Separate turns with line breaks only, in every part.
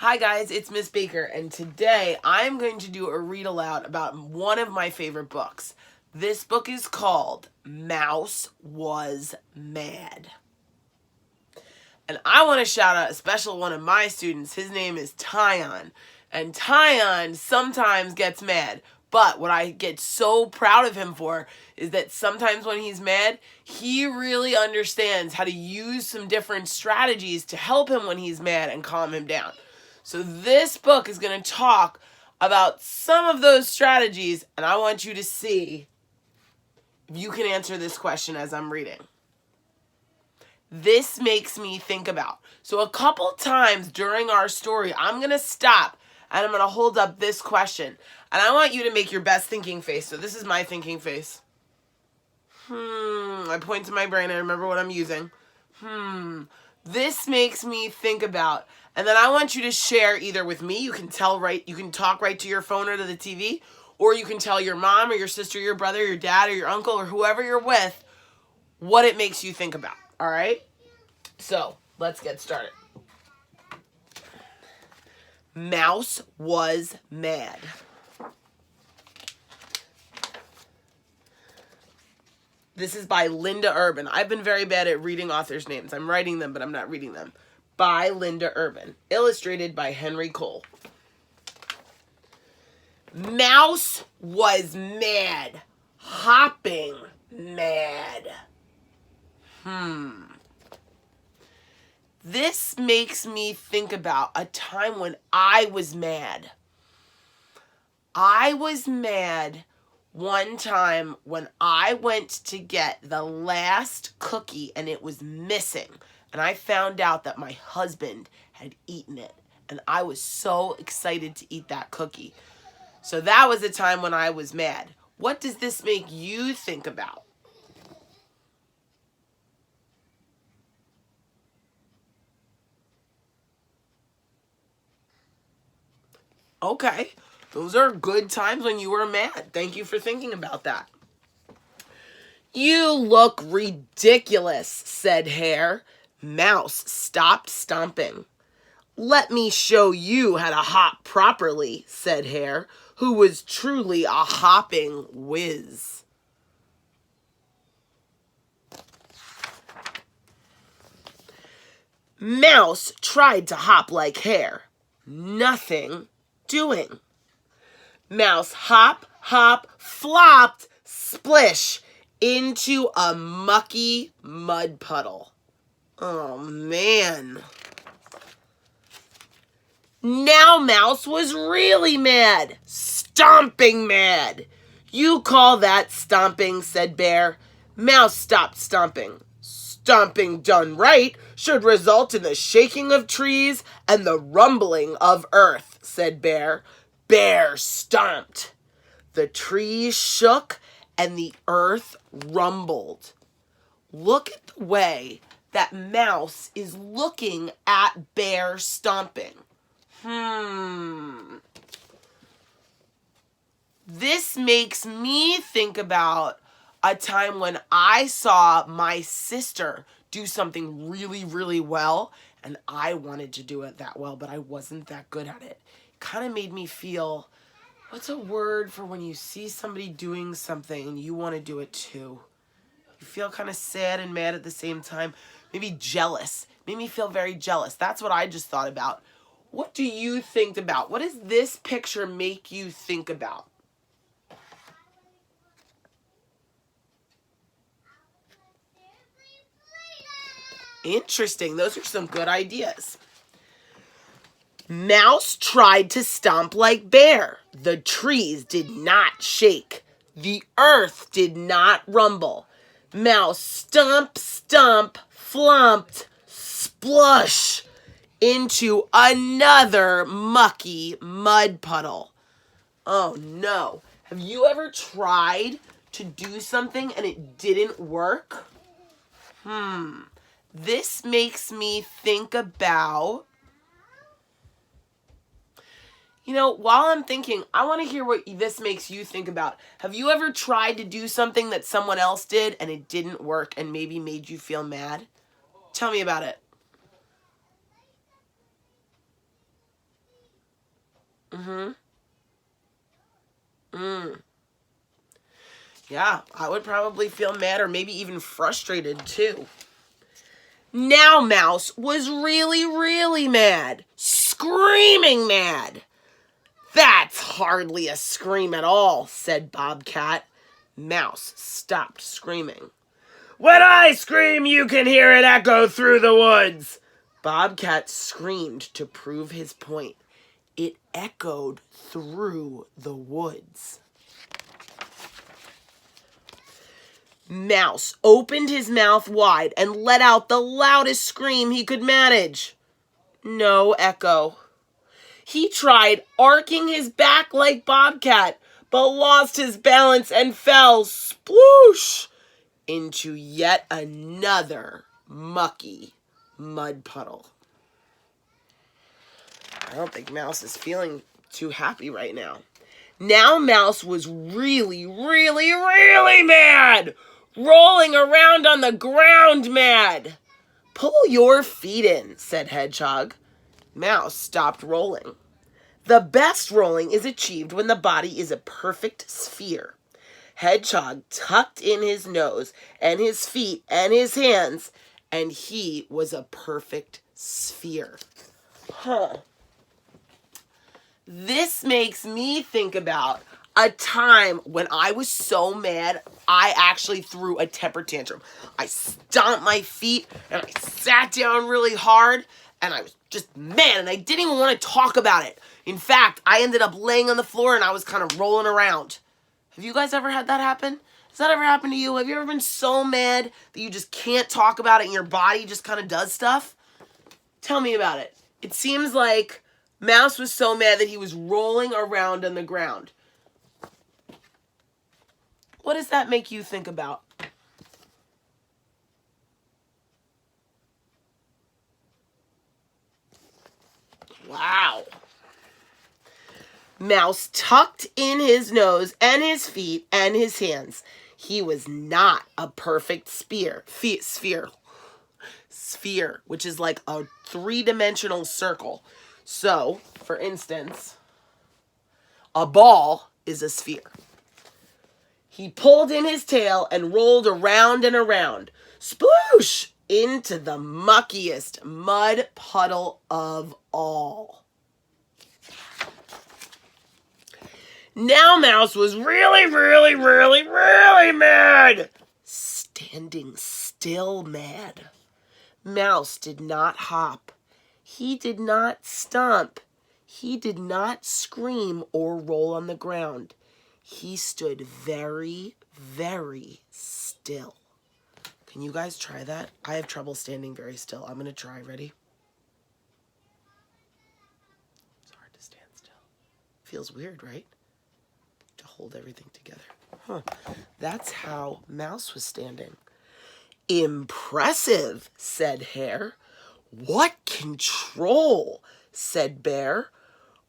Hi guys, it's Miss Baker, and today I'm going to do a read aloud about one of my favorite books. This book is called Mouse Was Mad. And I want to shout out a special one of my students. His name is Tyon. And Tyon sometimes gets mad. But what I get so proud of him for is that sometimes when he's mad, he really understands how to use some different strategies to help him when he's mad and calm him down. So this book is going to talk about some of those strategies, and I want you to see if you can answer this question as I'm reading. This makes me think about. So a couple times during our story, I'm going to stop and I'm going to hold up this question. And I want you to make your best thinking face. So this is my thinking face. I point to my brain. I remember what I'm using. This makes me think about. And then I want you to share either with me. You can talk right to your phone or to the TV. Or you can tell your mom or your sister, your brother, your dad, or your uncle, or whoever you're with, what it makes you think about. All right? So, let's get started. Mouse was mad. This is by Linda Urban. I've been very bad at reading authors' names. I'm writing them, but I'm not reading them. By Linda Urban. Illustrated by Henry Cole. Mouse was mad. Hopping mad. This makes me think about a time when I was mad. I was mad one time when I went to get the last cookie and it was missing. And I found out that my husband had eaten it. And I was so excited to eat that cookie. So that was a time when I was mad. What does this make you think about? Okay, those are good times when you were mad. Thank you for thinking about that. You look ridiculous, said Hare. Mouse stopped stomping. Let me show you how to hop properly, said Hare, who was truly a hopping whiz. Mouse tried to hop like Hare. Nothing doing. Mouse hop, hop, flopped, splish into a mucky mud puddle. Oh, man. Now Mouse was really mad. Stomping mad. You call that stomping, said Bear. Mouse stopped stomping. Stomping done right should result in the shaking of trees and the rumbling of earth, said Bear. Bear stomped. The trees shook and the earth rumbled. Look at the way that Mouse is looking at Bear stomping. This makes me think about a time when I saw my sister do something really, really well, and I wanted to do it that well, but I wasn't that good at it. Kind of made me feel, what's a word for when you see somebody doing something and you want to do it too? You feel kind of sad and mad at the same time. Maybe jealous. Made me feel very jealous. That's what I just thought about. What do you think about? What does this picture make you think about? Interesting. Those are some good ideas. Mouse tried to stomp like Bear. The trees did not shake. The earth did not rumble. Mouse stomp, stomp, flomped, splush into another mucky mud puddle. Oh no. Have you ever tried to do something and it didn't work? This makes me think about, while I'm thinking, I want to hear what this makes you think about. Have you ever tried to do something that someone else did and it didn't work and maybe made you feel mad? Tell me about it. Mm-hmm. Yeah, I would probably feel mad or maybe even frustrated too. Now Mouse was really, really mad. Screaming mad. That's hardly a scream at all, said Bobcat. Mouse stopped screaming. When I scream, you can hear it echo through the woods. Bobcat screamed to prove his point. It echoed through the woods. Mouse opened his mouth wide and let out the loudest scream he could manage. No echo. He tried arcing his back like Bobcat, but lost his balance and fell sploosh into yet another mucky mud puddle. I don't think Mouse is feeling too happy right now. Now Mouse was really, really, really mad. Rolling around on the ground mad. Pull your feet in, said Hedgehog. Mouse stopped rolling. The best rolling is achieved when the body is a perfect sphere. Hedgehog tucked in his nose and his feet and his hands, and he was a perfect sphere. This makes me think about a time when I was so mad, I actually threw a temper tantrum. I stomped my feet and I sat down really hard and I was just mad and I didn't even want to talk about it. In fact, I ended up laying on the floor and I was kind of rolling around. Have you guys ever had that happen? Has that ever happened to you? Have you ever been so mad that you just can't talk about it and your body just kind of does stuff? Tell me about it. It seems like Mouse was so mad that he was rolling around on the ground. What does that make you think about? Wow. Mouse tucked in his nose and his feet and his hands. He was not a perfect sphere, which is like a three-dimensional circle. So, for instance, a ball is a sphere. He pulled in his tail and rolled around and around, sploosh, into the muckiest mud puddle of all. Now Mouse was really, really, really, really mad. Standing still mad. Mouse did not hop. He did not stomp. He did not scream or roll on the ground. He stood very, very still. Can you guys try that? I have trouble standing very still. I'm going to try. Ready? It's hard to stand still. Feels weird, right? To hold everything together. That's how Mouse was standing. Impressive, said Hare. What control, said Bear.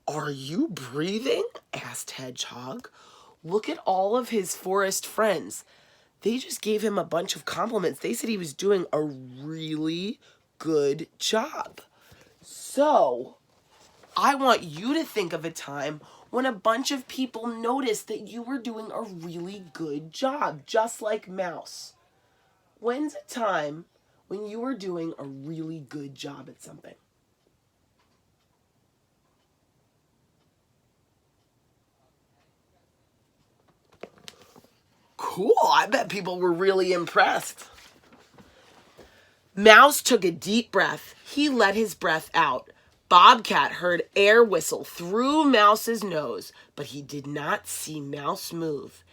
Are you breathing? Asked Hedgehog. Look at all of his forest friends. They just gave him a bunch of compliments. They said he was doing a really good job. So, I want you to think of a time when a bunch of people noticed that you were doing a really good job, just like Mouse. When's a time when you were doing a really good job at something? Cool, I bet people were really impressed. Mouse took a deep breath. He let his breath out. Bobcat heard air whistle through Mouse's nose, but he did not see Mouse move.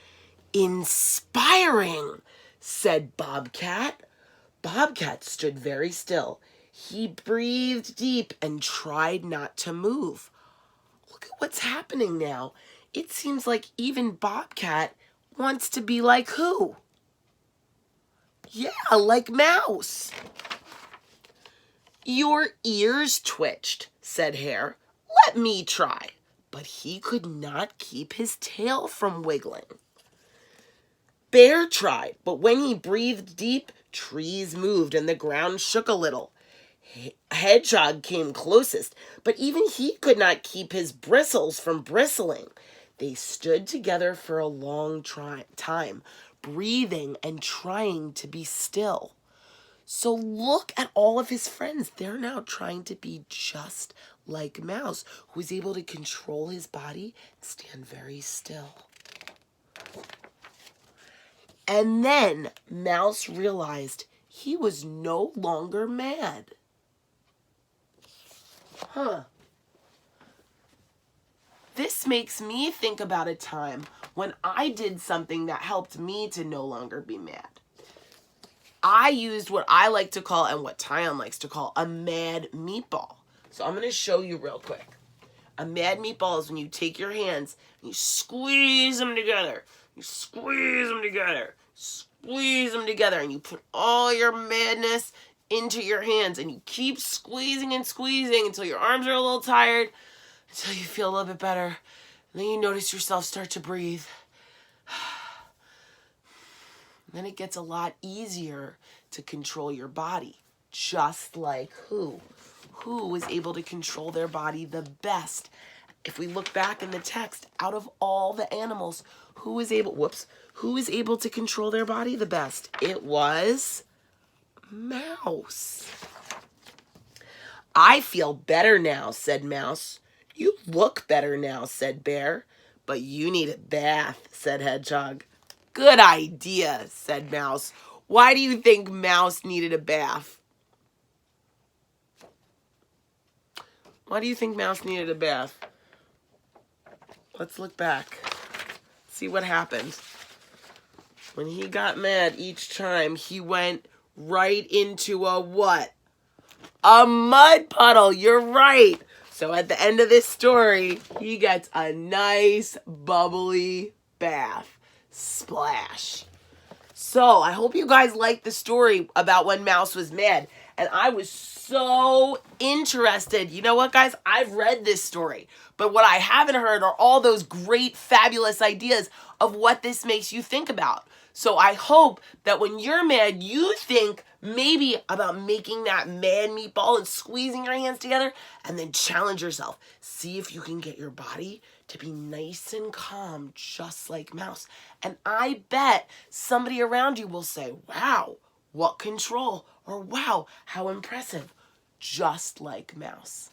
Inspiring, said Bobcat. Bobcat stood very still. He breathed deep and tried not to move. Look at what's happening now. It seems like even Bobcat wants to be like who? Yeah, like Mouse. Your ears twitched, said Hare. Let me try. But he could not keep his tail from wiggling. Bear tried, but when he breathed deep, trees moved and the ground shook a little. Hedgehog came closest, but even he could not keep his bristles from bristling. They stood together for a long time, breathing and trying to be still. So look at all of his friends. They're now trying to be just like Mouse, who was able to control his body and stand very still. And then Mouse realized he was no longer mad. This makes me think about a time when I did something that helped me to no longer be mad. I used what I like to call, and what Tyon likes to call, a mad meatball. So I'm going to show you real quick. A mad meatball is when you take your hands and you squeeze them together. You squeeze them together. Squeeze them together. And you put all your madness into your hands. And you keep squeezing and squeezing until your arms are a little tired. Until you feel a little bit better. And then you notice yourself start to breathe. Then it gets a lot easier to control your body. Just like who? Who was able to control their body the best? If we look back in the text, out of all the animals, who was able to control their body the best? It was Mouse. I feel better now, said Mouse. You look better now, said Bear. But you need a bath, said Hedgehog. Good idea, said Mouse. Why do you think Mouse needed a bath? Why do you think Mouse needed a bath? Let's look back. See what happened. When he got mad each time, he went right into a what? A mud puddle. You're right. So at the end of this story, he gets a nice bubbly bath. Splash. So I hope you guys liked the story about when Mouse was mad. And I was so interested. You know what, guys? I've read this story. But what I haven't heard are all those great, fabulous ideas of what this makes you think about. So I hope that when you're mad, you think maybe about making that mad meatball and squeezing your hands together and then challenge yourself. See if you can get your body to be nice and calm, just like Mouse. And I bet somebody around you will say, wow, what control, or wow, how impressive, just like Mouse.